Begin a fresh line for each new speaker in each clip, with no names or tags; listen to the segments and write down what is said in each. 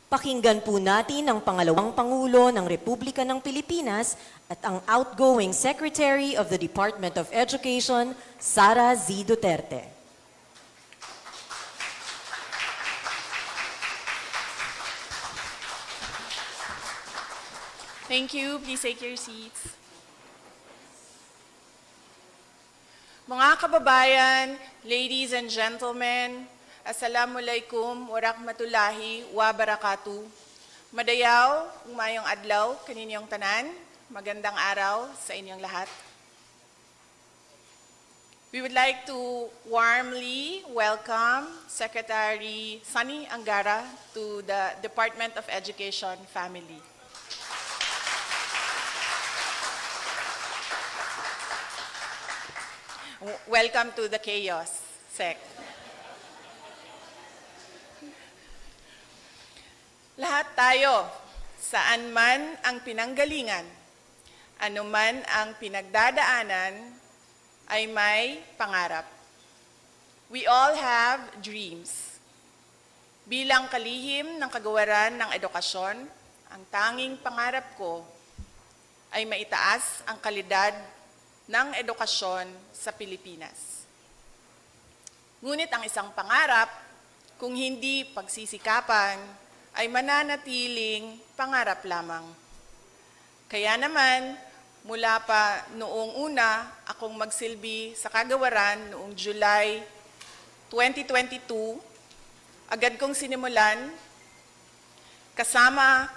Pakinggan po natin ang pangalawang Pangulo ng Republika ng Pilipinas at ang outgoing Secretary of the Department of Education, Sara Z. Duterte.
Thank you. Please take your seats. Mga kababayan, ladies and gentlemen, Assalamualaikum warahmatullahi wabarakatuh. Madayaw, umayong adlaw, kaninyong tanan, magandang araw sa inyong lahat. We would like to warmly welcome Secretary Sunny Angara to the Department of Education family. Welcome to the chaos, Sec. Lahat tayo, saan man ang pinanggalingan, anuman ang pinagdadaanan, ay may pangarap. We all have dreams. Bilang kalihim ng kagawaran ng edukasyon, ang tanging pangarap ko ay maitaas ang kalidad ng edukasyon sa Pilipinas. Ngunit ang isang pangarap, kung hindi pagsisikapan, ay mananatiling pangarap lamang. Kaya naman, mula pa noong una akong magsilbi sa kagawaran noong July 2022, agad kong sinimulan kasama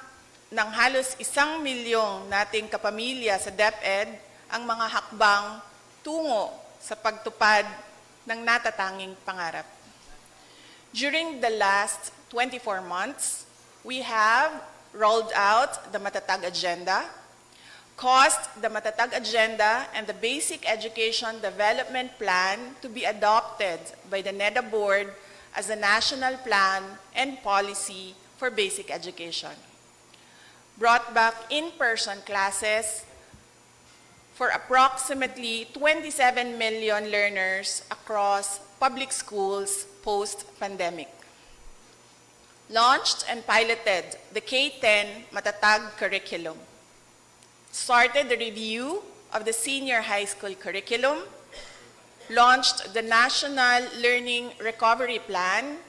ng halos 1 milyong nating kapamilya sa DepEd ang mga hakbang tungo sa pagtupad ng natatanging pangarap. During the last 24 months, we have rolled out the Matatag Agenda, caused the Matatag Agenda and the Basic Education Development Plan to be adopted by the NEDA Board as a national plan and policy for basic education. Brought back in-person classes for approximately 27 million learners across public schools post-pandemic. Launched and piloted the K-10 Matatag curriculum. Started the review of the senior high school curriculum. Launched the National Learning Recovery Plan,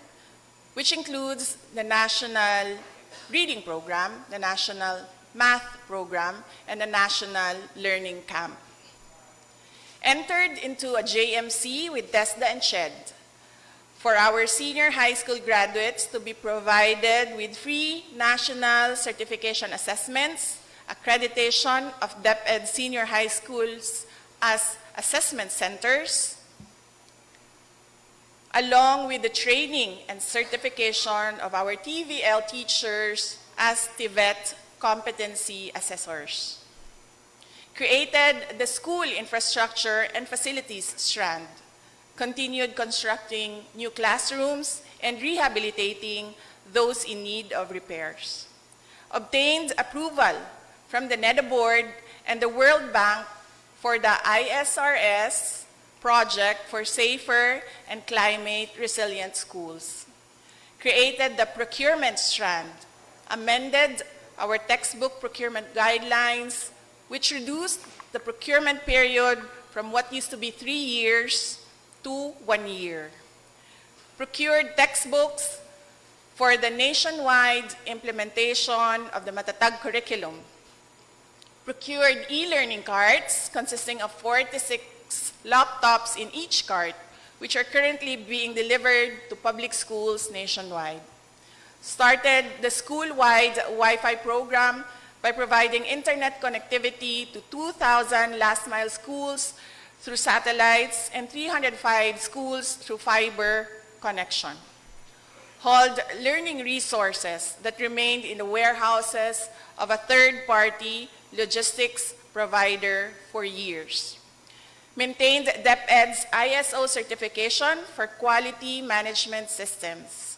which includes the National Reading Program, the National Math Program, and the National Learning Camp. Entered into a JMC with TESDA and SHED for our senior high school graduates to be provided with free national certification assessments, accreditation of DepEd senior high schools as assessment centers, along with the training and certification of our TVL teachers as TVET competency assessors. Created the school infrastructure and facilities strand. Continued constructing new classrooms and rehabilitating those in need of repairs. Obtained approval from the NEDA Board and the World Bank for the ISRS project for safer and climate-resilient schools. Created the procurement strand, amended our textbook procurement guidelines, which reduced the procurement period from what used to be 3 years to 1 year. Procured textbooks for the nationwide implementation of the Matatag curriculum. Procured e-learning carts consisting of 46 laptops in each cart, which are currently being delivered to public schools nationwide. Started the school-wide Wi-Fi program by providing internet connectivity to 2,000 last-mile schools through satellites and 305 schools through fiber connection. Hauled learning resources that remained in the warehouses of a third-party logistics provider for years. Maintained DepEd's ISO certification for quality management systems.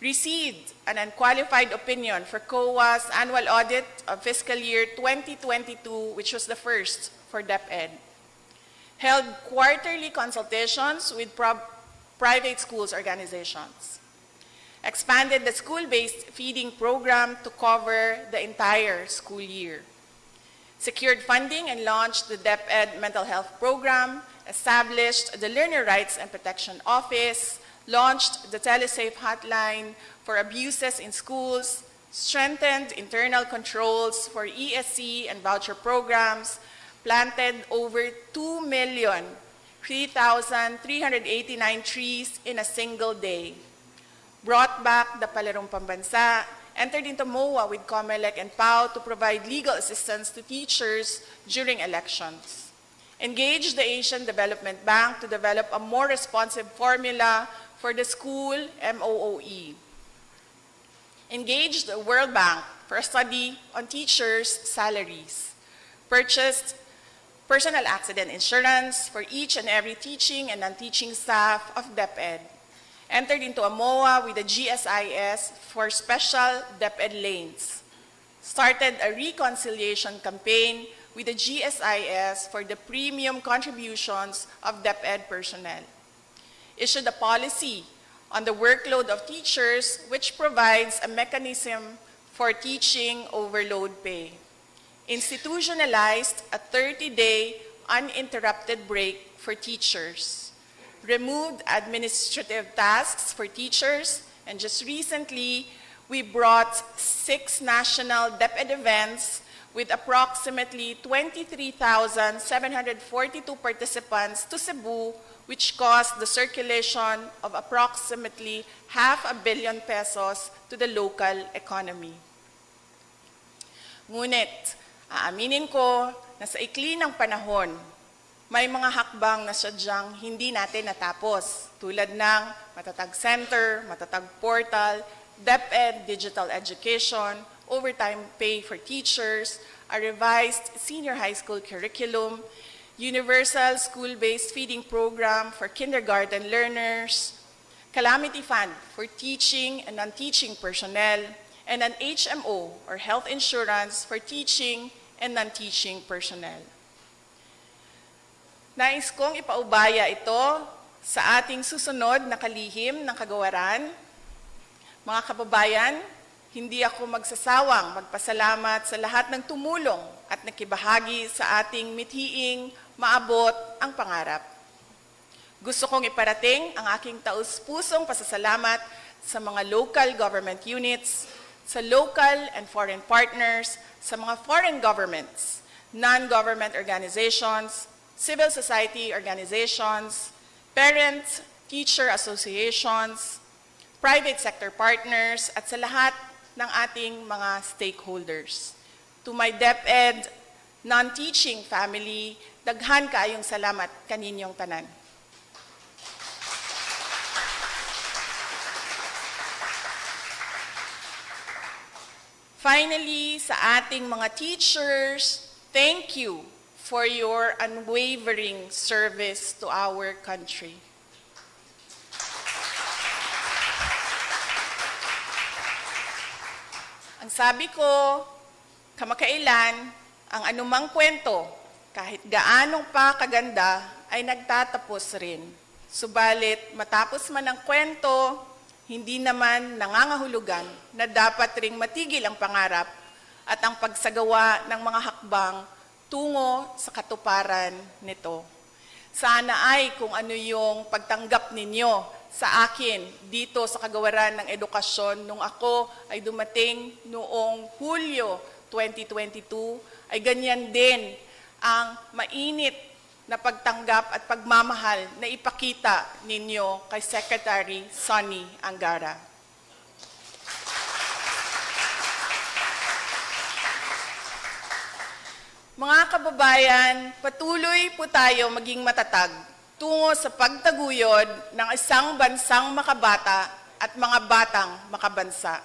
Received an unqualified opinion for COA's annual audit of fiscal year 2022, which was the first for DepEd. Held quarterly consultations with private schools organizations. expanded the school-based feeding program to cover the entire school year, secured funding and launched the DepEd Mental Health Program, established the Learner Rights and Protection Office, launched the TeleSafe Hotline for abuses in schools, strengthened internal controls for ESC and voucher programs, planted over 2,003,389 trees in a single day, brought back the Palarong Pambansa, entered into MOA with COMELEC and PAO to provide legal assistance to teachers during elections, engaged the Asian Development Bank to develop a more responsive formula for the school MOOE, engaged the World Bank for a study on teachers' salaries, purchased personal accident insurance for each and every teaching and non-teaching staff of DepEd, entered into a MOA with the GSIS for special DepEd lanes, started a reconciliation campaign with the GSIS for the premium contributions of DepEd personnel, issued a policy on the workload of teachers which provides a mechanism for teaching overload pay, institutionalized a 30-day uninterrupted break for teachers, removed administrative tasks for teachers, and just recently, we brought 6 national DepEd events with approximately 23,742 participants to Cebu, which caused the circulation of approximately ₱500 million pesos to the local economy. Ngunit, aaminin ko na sa ikli ng panahon, may mga hakbang na sadyang hindi natin natapos, tulad ng Matatag Center, Matatag Portal, DepEd Digital Education, overtime pay for teachers, a revised senior high school curriculum, universal school-based feeding program for kindergarten learners, calamity fund for teaching and non-teaching personnel, and an HMO or health insurance for teaching and non-teaching personnel. Nais kong ipaubaya ito sa ating susunod na kalihim ng kagawaran. Mga kababayan, hindi ako magsasawang magpasalamat sa lahat ng tumulong at nakibahagi sa ating mithiing maabot ang pangarap. Gusto kong iparating ang aking taus-pusong pasasalamat sa mga local government units, sa local and foreign partners, sa mga foreign governments, non-government organizations, civil society organizations, parents, teacher associations, private sector partners, at sa lahat ng ating mga stakeholders. To my DepEd non-teaching family, daghan kaayong salamat kaninyong tanan. Finally, sa ating mga teachers, thank you for your unwavering service to our country. Ang sabi ko, kamakailan, ang anumang kwento, kahit gaanong pa kaganda, ay nagtatapos rin. Subalit, matapos man ang kwento, hindi naman nangangahulugan na dapat ring matigil ang pangarap at ang pagsagawa ng mga hakbang tungo sa katuparan nito. Sana ay kung ano yung pagtanggap ninyo sa akin dito sa kagawaran ng edukasyon nung ako ay dumating noong Hulyo 2022, ay ganyan din ang mainit na pagtanggap at pagmamahal na ipakita ninyo kay Secretary Sonny Angara. Mga kababayan, patuloy po tayo maging matatag tungo sa pagtaguyod ng isang bansang makabata at mga batang makabansa.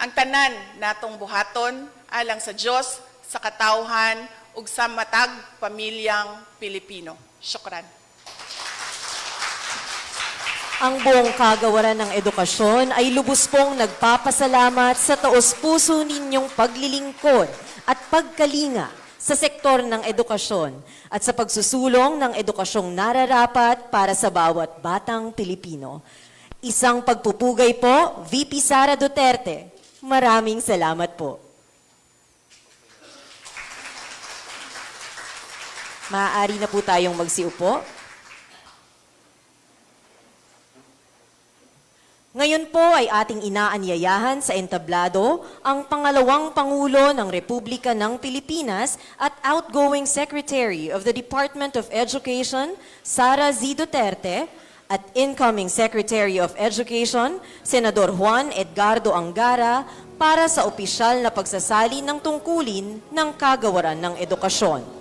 Ang tanan natong buhaton alang sa Diyos, sa katawhan, ug sa matag pamilyang Pilipino. Syukran.
Ang buong kagawaran ng edukasyon ay lubos pong nagpapasalamat sa taos-puso ninyong paglilingkod at pagkalinga sa sektor ng edukasyon at sa pagsusulong ng edukasyong nararapat para sa bawat batang Pilipino. Isang pagpupugay po, VP Sara Duterte. Maraming salamat po. Maaari na po tayong magsiupo. Ngayon po ay ating inaanyayahan sa entablado ang pangalawang Pangulo ng Republika ng Pilipinas at outgoing Secretary of the Department of Education, Sara Z. Duterte, at incoming Secretary of Education, Senador Juan Edgardo Angara, para sa opisyal na pagsasali ng tungkulin ng Kagawaran ng Edukasyon.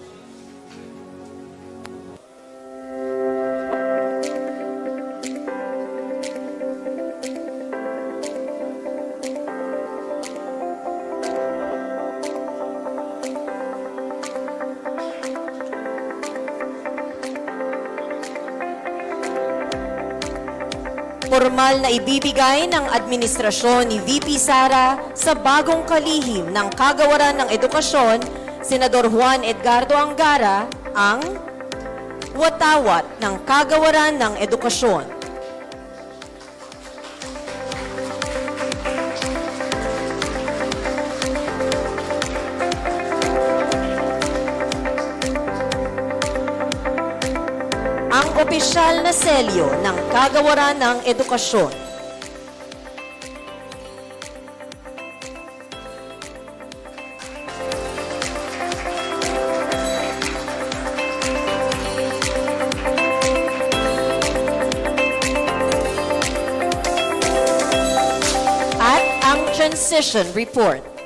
Formal na ibibigay ng administrasyon ni VP Sara sa bagong kalihim ng Kagawaran ng Edukasyon, Senador Juan Edgardo Angara, ang watawat ng Kagawaran ng Edukasyon. Ang opisyal na selyo ng Kagawaran ng Edukasyon. At ang transition report.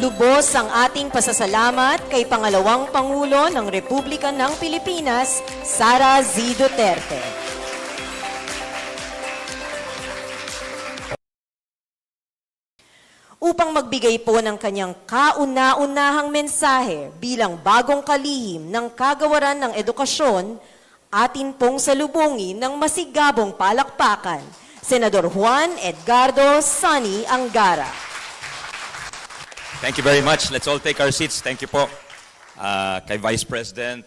Lubos ang ating pasasalamat kay Pangalawang Pangulo ng Republika ng Pilipinas, Sara Z. Duterte. Upang magbigay po ng kanyang kauna-unahang mensahe bilang bagong kalihim ng Kagawaran ng Edukasyon, atin pong salubungin ng masigabong palakpakan, Senador Juan Edgardo Sonny Angara.
Thank you very much. Let's all take our seats. Thank you po kay Vice President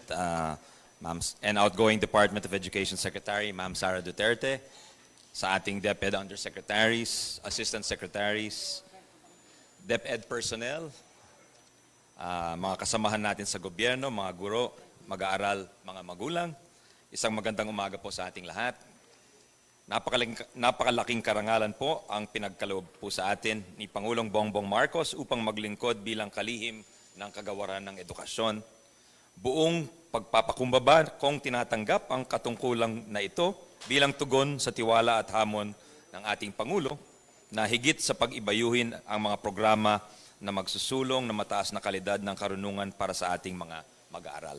and outgoing Department of Education Secretary, Ma'am Sara Duterte, sa ating DepEd Undersecretaries, Assistant Secretaries, DepEd personnel, mga kasamahan natin sa gobyerno, mga guro, mag-aaral, mga magulang. Isang magandang umaga po sa ating lahat. Napakalaking karangalan po ang pinagkaloob po sa atin ni Pangulong Bongbong Marcos upang maglingkod bilang kalihim ng Kagawaran ng Edukasyon. Buong pagpapakumbaba kong tinatanggap ang katungkulang na ito bilang tugon sa tiwala at hamon ng ating Pangulo na higit sa pag-ibayuhin ang mga programa na magsusulong na mataas na kalidad ng karunungan para sa ating mga mag-aaral.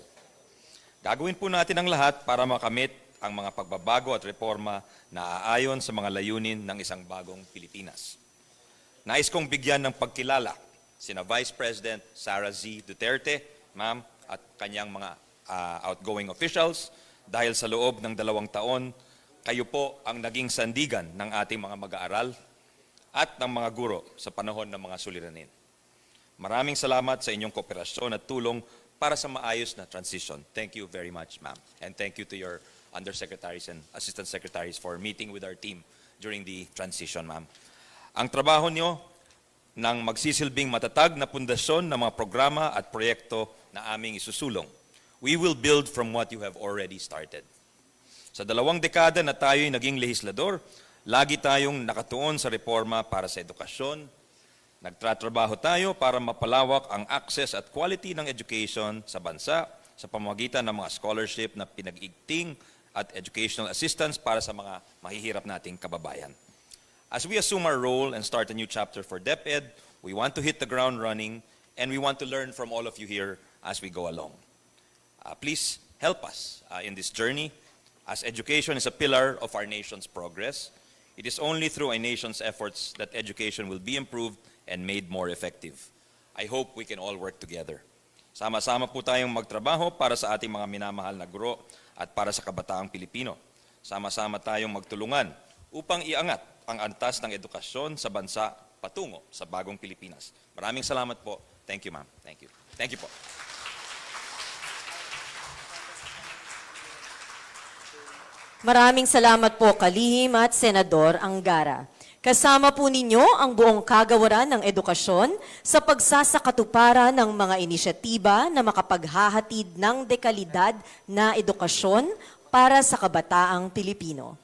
Gagawin po natin ang lahat para makamit ang mga pagbabago at reforma na aayon sa mga layunin ng isang bagong Pilipinas. Nais kong bigyan ng pagkilala sina Vice President Sara Z. Duterte, ma'am, at kanyang mga outgoing officials dahil sa loob ng 2 taon, kayo po ang naging sandigan ng ating mga mag-aaral at ng mga guro sa panahon ng mga suliranin. Maraming salamat sa inyong kooperasyon at tulong para sa maayos na transition. Thank you very much, ma'am. And thank you to your Undersecretaries and Assistant Secretaries for meeting with our team during the transition, ma'am. Ang trabaho nyo ng magsisilbing matatag na pundasyon ng mga programa at proyekto na aming isusulong. We will build from what you have already started. Sa 2 dekada na tayo'y naging lehislador, lagi tayong nakatuon sa reforma para sa edukasyon. Nagtatrabaho tayo para mapalawak ang access at quality ng education sa bansa sa pamamagitan ng mga scholarship na pinag-igting at educational assistance para sa mga mahihirap nating kababayan. As we assume our role and start a new chapter for DepEd, we want to hit the ground running and we want to learn from all of you here as we go along. Please help us in this journey, as education is a pillar of our nation's progress. It is only through a nation's efforts that education will be improved and made more effective. I hope we can all work together. Sama-sama po tayong magtrabaho para sa ating mga minamahal na guro at para sa kabataang Pilipino. Sama-sama tayong magtulungan upang iangat ang antas ng edukasyon sa bansa patungo sa bagong Pilipinas. Maraming salamat po. Thank you, ma'am. Thank you. Thank you po.
Maraming salamat po, Kalihim at Senador Angara. Kasama po ninyo ang buong kagawaran ng edukasyon sa pagsasakatuparan ng mga inisyatiba na makapaghahatid ng dekalidad na edukasyon para sa kabataang Pilipino.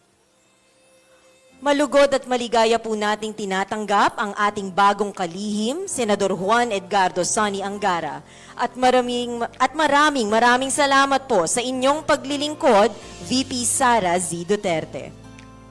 Malugod at maligaya po nating tinatanggap ang ating bagong kalihim, Senador Juan Edgardo Sonny Angara. At maraming salamat po sa inyong paglilingkod, VP Sara Z. Duterte.